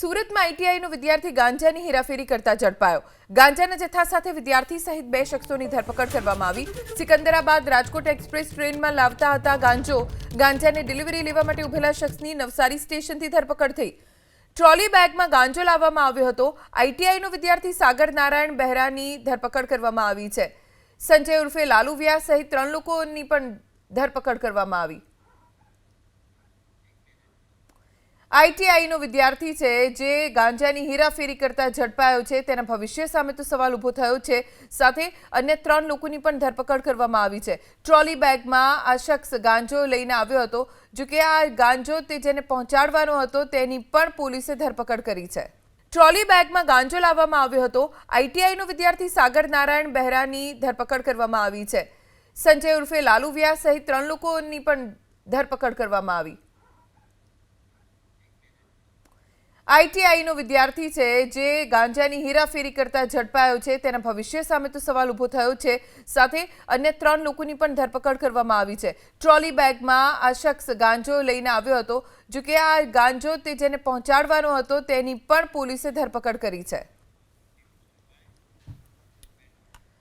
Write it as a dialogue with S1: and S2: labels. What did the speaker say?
S1: સુરતમાં આઈટીઆઈનો વિદ્યાર્થી ગાંજાની હેરાફેરી કરતા ઝડપાયો। ગાંજાના જથ્થા સાથે વિદ્યાર્થી સહિત 2 શખ્સોની ધરપકડ કરવામાં આવી। સિકંદરાબાદ રાજકોટ એક્સપ્રેસ ટ્રેનમાં લાવતા હતા ગાંજાની ડિલિવરી લેવા માટે ઉભેલા શખ્સની નવસારી સ્ટેશનથી ધરપકડ થઈ। ટ્રોલી બેગમાં ગાંજો લાવવામાં આવ્યો હતો। આઈટીઆઈનો વિદ્યાર્થી સાગર નારાયણ બહેરાની ધરપકડ કરવામાં આવી છે। સંજય ઉર્ફે લાલુ વ્યાસ સહિત 3 લોકોની પણ ધરપકડ કરવામાં આવી। આઈટીઆઈનો વિદ્યાર્થી છે જે ગાંજાની હેરાફેરી કરતા ઝડપાયો છે તેના ભવિષ્ય સામે તો સવાલ ઊભો થયો છે। સાથે અન્ય 3 લોકોની પણ ધરપકડ કરવામાં આવી છે। ટ્રોલી બેગમાં આ શખ્સ ગાંજો લઈને આવ્યો હતો, જો કે આ ગાંજો તે જેને પહોંચાડવાનો હતો તેની પણ પોલીસે ધરપકડ કરી છે। ટ્રોલી બેગમાં ગાંજો લાવવામાં આવ્યો હતો। આઈટીઆઈનો વિદ્યાર્થી સાગર નારાયણ બહેરાની ધરપકડ કરવામાં આવી છે। સંજય ઉર્ફે લાલુ વ્યાસ સહિત 3 લોકોની પણ ધરપકડ કરવામાં આવી। આઈટીઆઈનો વિદ્યાર્થી છે જે ગાંજાની હેરાફેરી કરતા ઝડપાયો છે તેના ભવિષ્ય સામે તો સવાલ ઊભો થયો છે। સાથે અન્ય 3 લોકોની પણ ધરપકડ કરવામાં આવી છે। ટ્રોલી બેગમાં આ શખ્સ ગાંજો લઈને આવ્યો હતો, જો કે આ ગાંજો તે જેને પહોંચાડવાનો હતો તેની પણ પોલીસે ધરપકડ કરી છે।